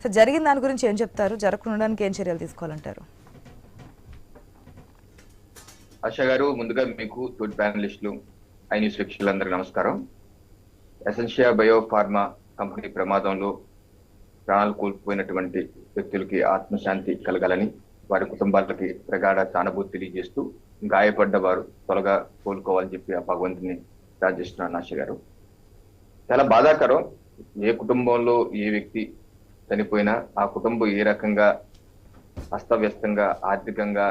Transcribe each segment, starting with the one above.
So జరిగిన దాని గురించి ఏం చెప్తారు, జరగకుండా ఏం చర్యలు తీసుకోవాలంటారు? ఆశా గారు, ముందుగా మీకు తోటి ప్యానలిస్టులు, ఐ న్యూస్ వీక్షకులందరికీ నమస్కారం. ఎసెన్షియా బయోఫార్మా కంపెనీ ప్రమాదంలో ప్రాణాలు కోల్పోయినటువంటి వ్యక్తులకి ఆత్మశాంతి కలగాలని, వారి కుటుంబాలకి ప్రగాఢ సానుభూతి తెలియజేస్తూ, గాయపడ్డ వారు త్వరగా కోలుకోవాలని చెప్పి ఆ భగవంతుని ప్రార్థిస్తున్నాను. ఆశ గారు, చాలా బాధాకరం. ఏ కుటుంబంలో ఏ వ్యక్తి చనిపోయినా ఆ కుటుంబం ఏ రకంగా అస్తవ్యస్తంగా, ఆర్థికంగా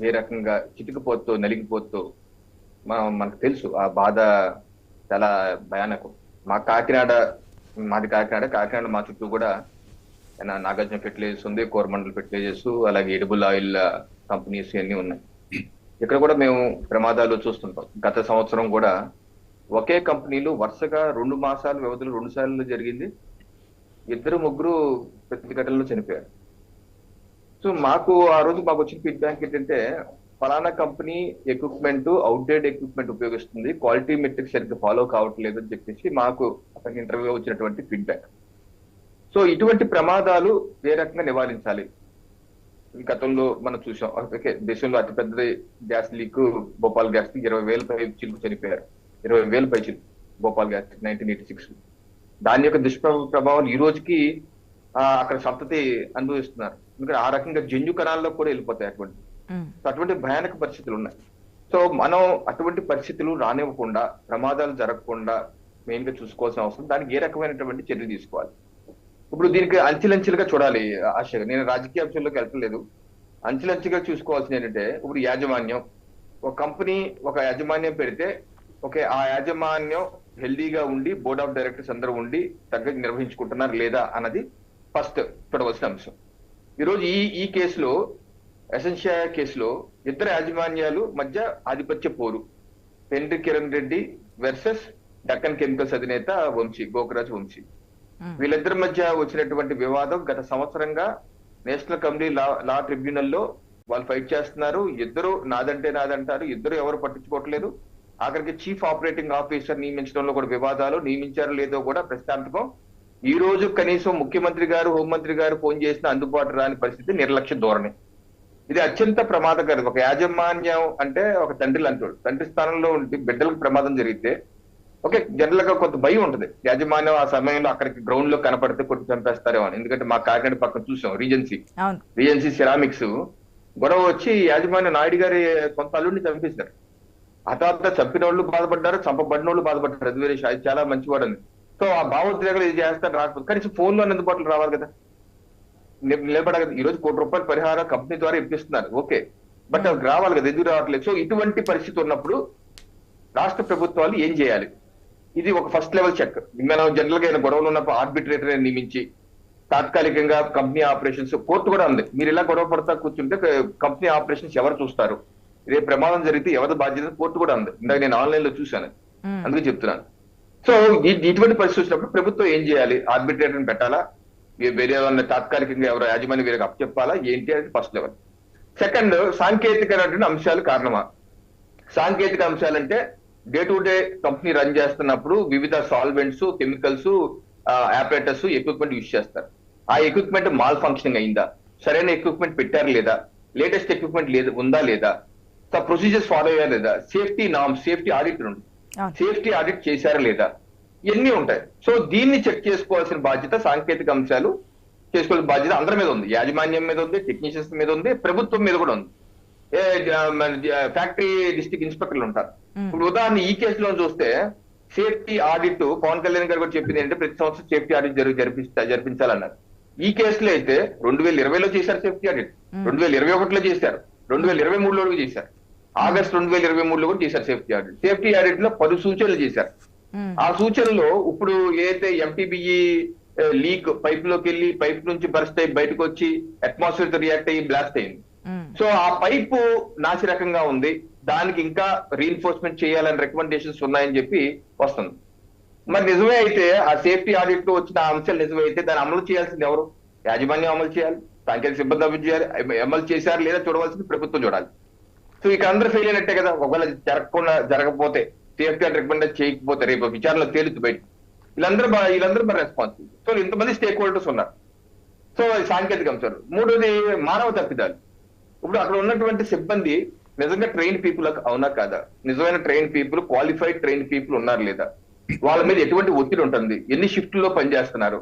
ఏ రకంగా చితికిపోతూ నలిగిపోతూ మనకు తెలుసు. ఆ బాధ చాలా భయానకం. మాది కాకినాడ మా చుట్టూ కూడా నాగార్జున ఫెర్టిలైజర్స్ ఉంది, కోరమండల్ ఫెర్టిలైజర్స్, అలాగే ఎడిబుల్ ఆయిల్ కంపెనీస్ అన్ని ఉన్నాయి. ఇక్కడ కూడా మేము ప్రమాదాలు చూస్తుంటాం. గత సంవత్సరం కూడా ఒకే కంపెనీలు వరుసగా 2 మాసాల వ్యవధిలో 2 సార్లు జరిగింది. 2-3 ప్రతిఘటనలో చనిపోయారు. సో ఆ రోజు మాకు వచ్చిన ఫీడ్బ్యాక్ ఏంటంటే, ఫలానా కంపెనీ ఎక్విప్మెంట్ అవుట్డేట్ ఎక్విప్మెంట్ ఉపయోగిస్తుంది, క్వాలిటీ మెట్రిక్స్ సరిగ్గా ఫాలో కావట్లేదు అని చెప్పేసి మాకు అతనికి ఇంటర్వ్యూ వచ్చినటువంటి ఫీడ్బ్యాక్. సో ఇటువంటి ప్రమాదాలు ఏ రకంగా నివారించాలి? గతంలో మనం చూసాం, దేశంలో అతిపెద్ద gas leak Bhopal gas leak 20,000 పై చిలుకు చనిపోయారు. 20,000 పై చిలుకు భోపాల్ గ్యాస్ 1986. దాని యొక్క దుష్ప్రభావాలు ఈ రోజుకి అక్కడ సంతతి అనుభవిస్తున్నారు. ఎందుకంటే ఆ రకంగా జన్యు కణాల్లో కూడా వెళ్ళిపోతాయి అటువంటి భయానక పరిస్థితులు ఉన్నాయి. సో మనం అటువంటి పరిస్థితులు రానివ్వకుండా, ప్రమాదాలు జరగకుండా మెయిన్ గా చూసుకోవాల్సిన అవసరం. దానికి ఏ రకమైనటువంటి చర్యలు తీసుకోవాలి? ఇప్పుడు దీనికి అంచెలంచెలుగా చూడాలి. ఆశగా నేను రాజకీయ అంశంలోకి వెళ్ళలేదు. అంచెలంచెలుగా చూసుకోవాల్సింది ఏంటంటే, ఇప్పుడు యాజమాన్యం, ఒక కంపెనీ ఒక యాజమాన్యం పెడితే ఆ యాజమాన్యం హెల్దీగా ఉండి, బోర్డ్ ఆఫ్ డైరెక్టర్స్ అందరూ ఉండి తగ్గగా నిర్వహించుకుంటున్నారు లేదా అన్నది ఫస్ట్ చూడవలసిన అంశం. ఈరోజు ఈ కేసులో, ఎసెన్షియా కేసులో, ఇద్దరు యాజమాన్యాలు మధ్య ఆధిపత్య పోరు. Henry Kiran Reddy versus Deccan chemicals అధినేత గోకరాజ్ వంశీ. వీళ్ళిద్దరి మధ్య వచ్చినటువంటి వివాదం గత సంవత్సరంగా నేషనల్ కమిటీ లా ట్రిబ్యునల్లో వాళ్ళు ఫైట్ చేస్తున్నారు. ఇద్దరు నాదంటారు, ఇద్దరు ఎవరు పట్టించుకోవట్లేదు. ఆఖరికి చీఫ్ ఆపరేటింగ్ ఆఫీసర్ నియమించడంలో కూడా వివాదాలు, నియమించారో లేదో కూడా ప్రశ్నార్థకం. ఈ రోజు కనీసం ముఖ్యమంత్రి గారు, హోంమంత్రి గారు ఫోన్ చేసిన అందుబాటు రాని పరిస్థితి, నిర్లక్ష్య ధోరణి. ఇది అత్యంత ప్రమాదకరం. ఒక యాజమాన్యం అంటే ఒక తండ్రి లాంటి, తండ్రి స్థానంలో ఉండి బిడ్డలకు ప్రమాదం జరిగితే జనరల్ గా కొంత భయం ఉంటుంది. యాజమాన్యం ఆ సమయంలో అక్కడికి గ్రౌండ్ లో కనపడితే కొట్టి చంపేస్తారేమో అని. ఎందుకంటే మా కాకినాడ పక్కన చూసాం, రీజెన్సీ సిరామిక్స్ గొడవ వచ్చి యాజమాన్య నాయుడు గారి కొంత అల్లుడిని చంపేశారు. ఆ తర్వాత చంపిన వాళ్ళు బాధపడ్డారు, చంపబడిన వాళ్ళు బాధపడ్డారు. అది వేరే, అది చాలా మంచివాడు అని. సో ఆ భావోద్రేకాలు ఇది చేస్తారు, రాకపోతే కనీసం ఫోన్ లో అందుబాటులో రావాలి కదా, నిలబడగదు. ఈ రోజు ₹1 పరిహారం కంపెనీ ద్వారా ఇప్పిస్తున్నారు, ఓకే, బట్ అవి రావాలి కదా, ఎందుకు రావట్లేదు? సో ఇటువంటి పరిస్థితి ఉన్నప్పుడు రాష్ట్ర ప్రభుత్వాలు ఏం చేయాలి? ఇది ఒక ఫస్ట్ లెవెల్ చెక్. మనం జనరల్ గా గొడవలు ఉన్నప్పుడు ఆర్బిట్రేటర్ నియమించి తాత్కాలికంగా కంపెనీ ఆపరేషన్స్, కోర్టు కూడా ఉంది, మీరు ఇలా గొడవ పడతా కూర్చుంటే కంపెనీ ఆపరేషన్స్ ఎవరు చూస్తారు, రేపు ప్రమాదం జరిగితే ఎవరి బాధ్యత, కోర్టు కూడా ఉంది. ఇందాక నేను ఆన్లైన్ లో చూశాను, అందుకే చెప్తున్నాను. సో ఇటువంటి పరిస్థితి వచ్చినప్పుడు ప్రభుత్వం ఏం చేయాలి? ఆర్బిట్రేటర్ పెట్టాలా, వేరే తాత్కాలికంగా ఎవరో యాజమాన్యం వీరికి అప్పచెప్పాలా, ఏంటి అనేది ఫస్ట్ లెవెల్. సెకండ్, సాంకేతికమైనటువంటి అంశాలు కారణమా? సాంకేతిక అంశాలంటే day to day company run చేస్తున్నప్పుడు వివిధ solvents, chemicals, operators, equipment use చేస్తారు. ఆ ఎక్విప్మెంట్ మాల్ ఫంక్షనింగ్ అయిందా, సరైన ఎక్విప్మెంట్ పెట్టారు లేదా, లేటెస్ట్ ఎక్విప్మెంట్ ఉందా లేదా, ప్రొసీజర్స్ ఫాలో అయ్యారా లేదా, సేఫ్టీ నామ్స్, సేఫ్టీ ఆడిట్ ఉంది, సేఫ్టీ ఆడిట్ చేశారా లేదా, ఇవన్నీ ఉంటాయి. సో దీన్ని చెక్ చేసుకోవాల్సిన బాధ్యత, సాంకేతిక అంశాలు చేసుకోవాల్సిన బాధ్యత అందరి మీద ఉంది. యాజమాన్యం మీద ఉంది, టెక్నీషియన్స్ మీద ఉంది, ప్రభుత్వం మీద కూడా ఉంది. ఫ్యాక్టరీ డిస్ట్రిక్ట్ ఇన్స్పెక్టర్లు ఉంటారు. ఇప్పుడు ఉదాహరణ ఈ కేసులో చూస్తే సేఫ్టీ ఆడిట్, పవన్ కళ్యాణ్ గారు కూడా చెప్పింది ఏంటంటే ప్రతి సంవత్సరం సేఫ్టీ ఆడిట్ జరిపించాలన్నారు. ఈ కేసులో అయితే 2020లో చేశారు సేఫ్టీ ఆడిట్, 2021లో చేశారు, 2023లో చేశారు, ఆగస్టు 2023లో కూడా చేశారు సేఫ్టీ ఆడిట్. సేఫ్టీ ఆడిట్ లో 10 సూచనలు చేశారు. ఆ సూచనలో ఇప్పుడు ఏదైతే ఎంటీబీఈ లీక్ పైప్ లోకి వెళ్ళి, పైప్ నుంచి బర్స్ట్ అయ్యి బయటకు వచ్చి అట్మాస్ఫియర్ తో రియాక్ట్ అయ్యి బ్లాస్ట్ అయింది. సో ఆ పైపు నాసిరకంగా ఉంది, దానికి ఇంకా రీఎన్ఫోర్స్మెంట్ చేయాలని రికమెండేషన్స్ ఉన్నాయని చెప్పి వస్తుంది. మరి నిజమే అయితే, ఆ సేఫ్టీ ఆడిట్ లో వచ్చిన అంశాలు నిజమే అయితే, దాన్ని అమలు చేయాల్సింది ఎవరు? యాజమాన్యం అమలు చేయాలి, సాంకేతిక సిబ్బంది అమలు చేయాలి. అమలు చేశారు లేదా చూడవలసింది ప్రభుత్వం చూడాలి. సో ఇక అందరూ ఫెయిల్ అయినట్టే కదా. ఒకవేళ జరగకపోతే, సేఫ్టీ ఆడిట్ రికమెండ్ చేయకపోతే రేపు విచారణలో తేలుతు బయట వీళ్ళందరూ మరి రెస్పాన్సిబుల్. సో ఇంతమంది స్టేక్ హోల్డర్స్ ఉన్నారు. సో అది సాంకేతిక అంశాలు. మూడోది మానవ తప్పిదాలు. ఇప్పుడు అక్కడ ఉన్నటువంటి సిబ్బంది నిజంగా ట్రైన్ పీపుల్ అవునా కాదా, నిజమైన train people, qualified train people ఉన్నారు లేదా, వాళ్ళ మీద ఎటువంటి ఒత్తిడి ఉంటుంది, ఎన్ని షిఫ్ట్లో పనిచేస్తున్నారు,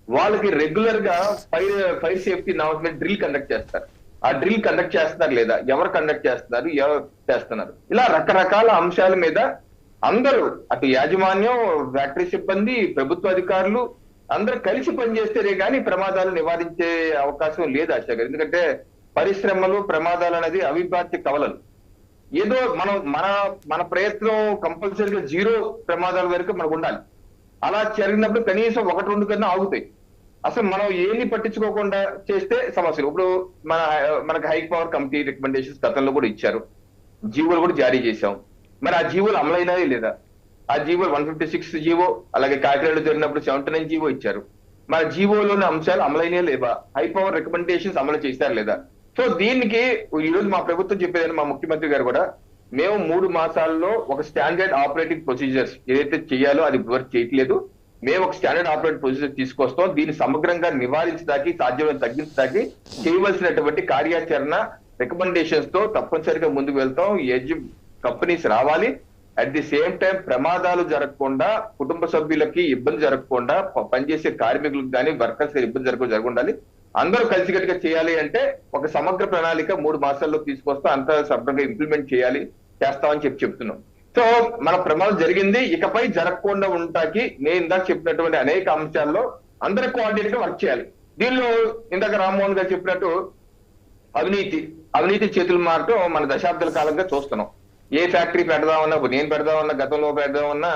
వాళ్ళకి రెగ్యులర్ గా ఫైర్ సేఫ్టీ నామ్స్ మీద డ్రిల్ కండక్ట్ చేస్తారు. ఆ డ్రిల్ కండక్ట్ చేస్తున్నారు లేదా, ఎవరు కండక్ట్ చేస్తున్నారు, ఎవరు చేస్తున్నారు, ఇలా రకరకాల అంశాల మీద అందరూ అటు యాజమాన్యం, ఫ్యాక్టరీ సిబ్బంది, ప్రభుత్వ అధికారులు అందరూ కలిసి పనిచేస్తేనే కానీ ప్రమాదాలు నివారించే అవకాశం లేదు ఆశా గారు. ఎందుకంటే పరిశ్రమలు, ప్రమాదాలు అనేది అవిభాజ్య కవలలు. ఏదో మనం మన ప్రయత్నం కంపల్సరీగా 0 ప్రమాదాల వరకు మనకు ఉండాలి. అలా జరిగినప్పుడు కనీసం 1-2 కన్నా ఆగుతాయి. అసలు మనం ఏమి పట్టించుకోకుండా చేస్తే సమస్యలు. ఇప్పుడు మనకు హై పవర్ కమిటీ రికమెండేషన్స్ గతంలో కూడా ఇచ్చారు, జీవోలు కూడా జారీ చేశాం. మరి ఆ జీవోలు అమలైనాయా లేదా? ఆ జీవోలు 156 జీవో, అలాగే కాకినాడలో జరిగినప్పుడు 79 జీవో ఇచ్చారు. మన జీవోలోని అంశాలు అమలైనయా లేవా? హై పవర్ రికమెండేషన్స్ అమలు చేశారు లేదా? సో దీనికి ఈ రోజు మా ప్రభుత్వం చెప్పేదని, మా ముఖ్యమంత్రి గారు కూడా, మేము 3 మాసాల్లో ఒక స్టాండర్డ్ ఆపరేటింగ్ ప్రొసీజర్స్ ఏదైతే చేయాలో అది వర్క్ చేయట్లేదు, మేము ఒక స్టాండర్డ్ ఆపరేటింగ్ ప్రొసీజర్ తీసుకొస్తాం, దీన్ని సమగ్రంగా నివారించడానికి, సాధ్యమైన తగ్గించడానికి చేయవలసినటువంటి కార్యాచరణ రికమెండేషన్స్ తో తప్పనిసరిగా ముందుకు వెళ్తాం. కంపెనీస్ రావాలి, అట్ ది సేమ్ టైం ప్రమాదాలు జరగకుండా, కుటుంబ సభ్యులకి ఇబ్బంది జరగకుండా, పనిచేసే కార్మికులకు కానీ వర్కర్స్ ఇబ్బంది జరగకుండా అందరూ కలిసికట్టుగా చేయాలి అంటే ఒక సమగ్ర ప్రణాళిక 3 మాసాల్లో తీసుకొస్తాం, అంతా సమగ్రంగా ఇంప్లిమెంట్ చేస్తామని చెప్తున్నాం. సో మన ప్రమాదం జరిగింది, ఇకపై జరగకుండా ఉండటానికి నేను ఇందాక చెప్పినటువంటి అనేక అంశాల్లో అందరూ కోఆర్డినేట్ గా వర్క్ చేయాలి. దీనిలో ఇందాక రామ్మోహన్ గారు చెప్పినట్టు అవినీతి చేతులు మారటం మన దశాబ్దాల కాలంగా చూస్తున్నాం. ఏ ఫ్యాక్టరీ పెడదామన్నా, నేను పెడదామన్నా, గతంలో పెడదామన్నా